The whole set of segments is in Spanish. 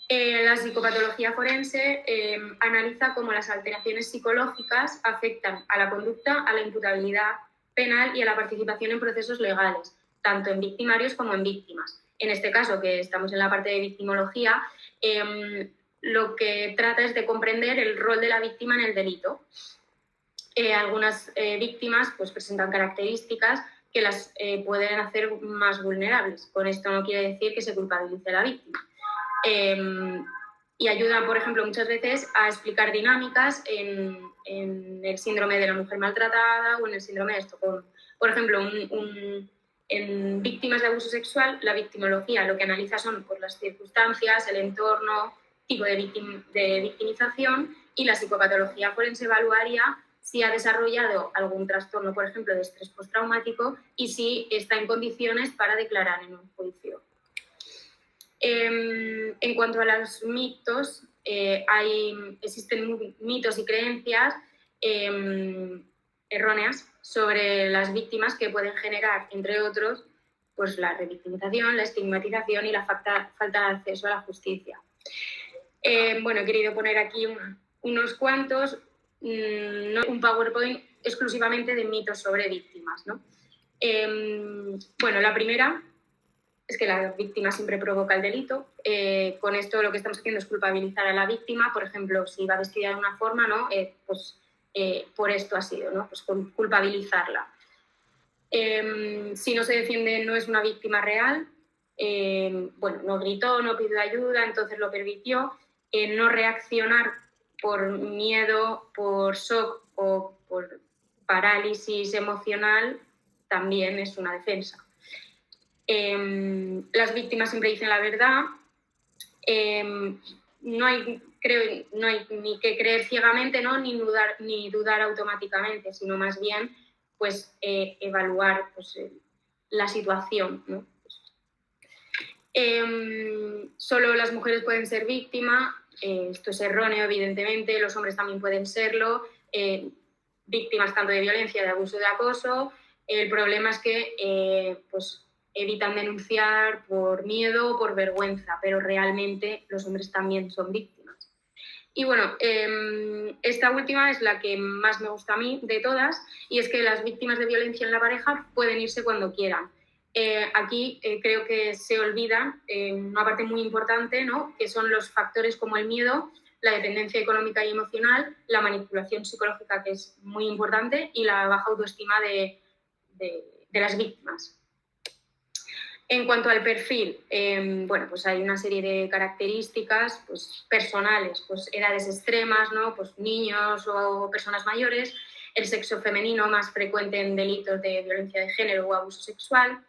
La psicopatología forense analiza cómo las alteraciones psicológicas afectan a la conducta, a la imputabilidad penal y a la participación en procesos legales, tanto en victimarios como en víctimas. En este caso, que estamos en la parte de victimología, lo que trata es de comprender el rol de la víctima en el delito. Algunas víctimas pues, presentan características que las pueden hacer más vulnerables. Con esto no quiere decir que se culpabilice a la víctima. Y ayuda, por ejemplo, muchas veces a explicar dinámicas en el síndrome de la mujer maltratada o en el síndrome de Estocolmo. Por ejemplo, en víctimas de abuso sexual, la victimología lo que analiza son pues, las circunstancias, el entorno, tipo de victimización, y la psicopatología forense evaluaría si ha desarrollado algún trastorno, por ejemplo, de estrés postraumático y si está en condiciones para declarar en un juicio. En cuanto a los mitos, existen mitos y creencias erróneas sobre las víctimas que pueden generar, entre otros, pues la revictimización, la estigmatización y la falta de acceso a la justicia. Bueno, he querido poner aquí unos cuantos, no un PowerPoint exclusivamente de mitos sobre víctimas, ¿no? Bueno, la primera es que la víctima siempre provoca el delito. Con esto lo que estamos haciendo es culpabilizar a la víctima. Por ejemplo, si va vestida de una forma, ¿no? Por esto ha sido, ¿no? Pues culpabilizarla. Si no se defiende, no es una víctima real. Bueno, no gritó, no pidió ayuda, entonces lo permitió. No reaccionar por miedo, por shock o por parálisis emocional también es una defensa. Las víctimas siempre dicen la verdad. No hay ni que creer ciegamente, ¿no? ni dudar automáticamente, sino más bien pues, evaluar pues, la situación, ¿no? Solo las mujeres pueden ser víctimas, esto es erróneo, evidentemente, los hombres también pueden serlo, víctimas tanto de violencia, de abuso, de acoso. El problema es que pues, evitan denunciar por miedo o por vergüenza, pero realmente los hombres también son víctimas. Y bueno, esta última es la que más me gusta a mí de todas, y es que las víctimas de violencia en la pareja pueden irse cuando quieran. Aquí creo que se olvida una parte muy importante, ¿no? Que son los factores como el miedo, la dependencia económica y emocional, la manipulación psicológica, que es muy importante, y la baja autoestima de las víctimas. En cuanto al perfil, bueno, pues hay una serie de características pues, personales, pues edades extremas, ¿no? Pues niños o personas mayores, el sexo femenino más frecuente en delitos de violencia de género o abuso sexual,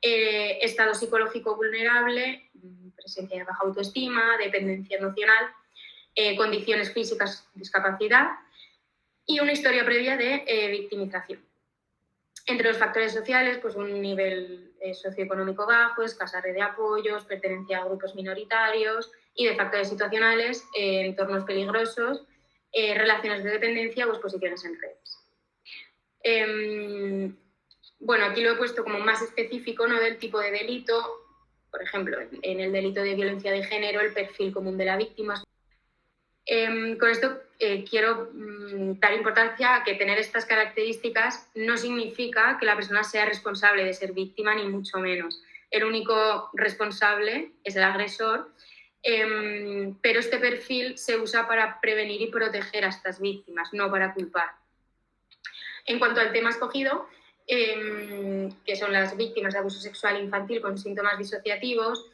estado psicológico vulnerable, presencia de baja autoestima, dependencia emocional, condiciones físicas, discapacidad y una historia previa de victimización. Entre los factores sociales, pues un nivel socioeconómico bajo, escasa red de apoyos, pertenencia a grupos minoritarios, y de factores situacionales, entornos peligrosos, relaciones de dependencia o exposiciones en redes. Bueno, aquí lo he puesto como más específico, ¿no? Del tipo de delito. Por ejemplo, en el delito de violencia de género, el perfil común de la víctima. Con esto quiero dar importancia a que tener estas características no significa que la persona sea responsable de ser víctima, ni mucho menos. El único responsable es el agresor, pero este perfil se usa para prevenir y proteger a estas víctimas, no para culpar. En cuanto al tema escogido, que son las víctimas de abuso sexual infantil con síntomas disociativos,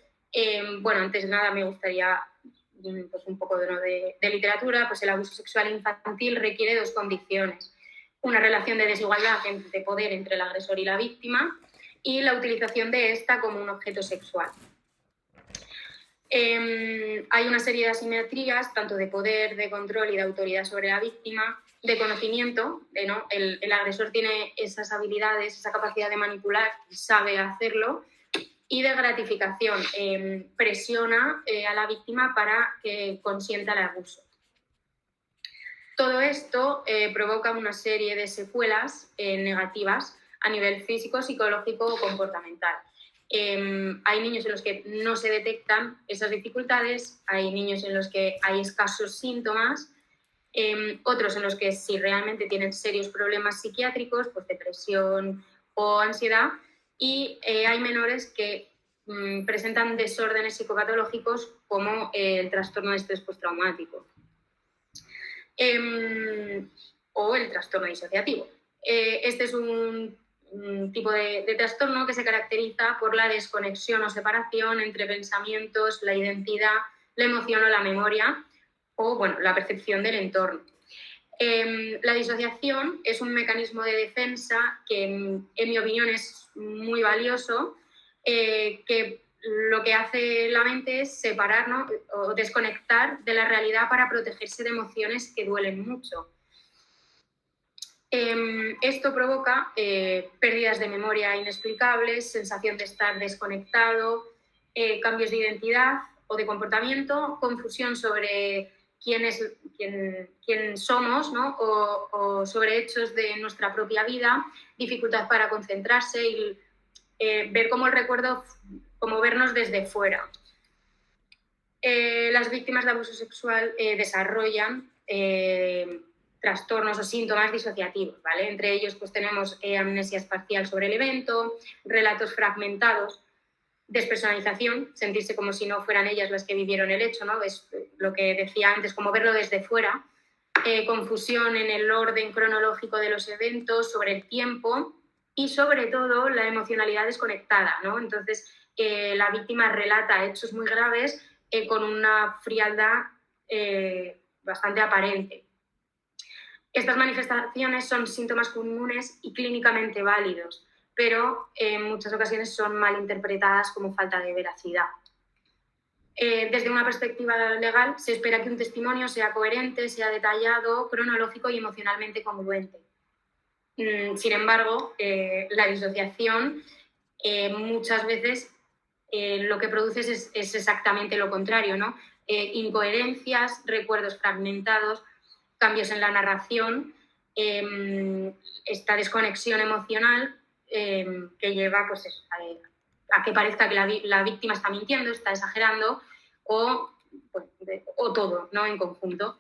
bueno, antes de nada me gustaría pues un poco de literatura. Pues el abuso sexual infantil requiere dos condiciones: una relación de desigualdad de poder entre el agresor y la víctima y la utilización de esta como un objeto sexual. Hay una serie de asimetrías, tanto de poder, de control y de autoridad sobre la víctima, de conocimiento, ¿no? El agresor tiene esas habilidades, esa capacidad de manipular, sabe hacerlo, y de gratificación, presiona a la víctima para que consienta el abuso. Todo esto provoca una serie de secuelas negativas a nivel físico, psicológico o comportamental. Hay niños en los que no se detectan esas dificultades, hay niños en los que hay escasos síntomas, otros en los que si realmente tienen serios problemas psiquiátricos, pues depresión o ansiedad, y hay menores que presentan desórdenes psicopatológicos como el trastorno de estrés postraumático o el trastorno disociativo. Este es un tipo de trastorno que se caracteriza por la desconexión o separación entre pensamientos, la identidad, la emoción o la memoria, o bueno, la percepción del entorno. La disociación es un mecanismo de defensa que, en mi opinión, es muy valioso, que lo que hace la mente es separar, ¿no?, o desconectar de la realidad para protegerse de emociones que duelen mucho. Esto provoca pérdidas de memoria inexplicables, sensación de estar desconectado, cambios de identidad o de comportamiento, confusión sobre quién somos, ¿no?, o sobre hechos de nuestra propia vida, dificultad para concentrarse y ver cómo el recuerdo, como vernos desde fuera. Las víctimas de abuso sexual desarrollan trastornos o síntomas disociativos, ¿vale? Entre ellos pues tenemos amnesia espacial sobre el evento, relatos fragmentados, despersonalización, sentirse como si no fueran ellas las que vivieron el hecho, ¿no? Es lo que decía antes, como verlo desde fuera, confusión en el orden cronológico de los eventos, sobre el tiempo y sobre todo la emocionalidad desconectada, ¿no? Entonces la víctima relata hechos muy graves con una frialdad bastante aparente. Estas manifestaciones son síntomas comunes y clínicamente válidos, pero en muchas ocasiones son mal interpretadas como falta de veracidad. Desde una perspectiva legal, se espera que un testimonio sea coherente, sea detallado, cronológico y emocionalmente congruente. Sin embargo, la disociación muchas veces lo que produce es exactamente lo contrario, ¿no? Incoherencias, recuerdos fragmentados, cambios en la narración, esta desconexión emocional que lleva pues, a que parezca que la víctima está mintiendo, está exagerando o todo, ¿no?, en conjunto.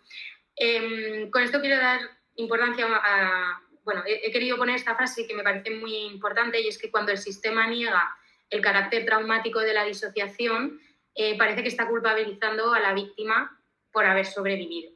Con esto quiero dar importancia a... Bueno, he querido poner esta frase que me parece muy importante, y es que cuando el sistema niega el carácter traumático de la disociación, parece que está culpabilizando a la víctima por haber sobrevivido.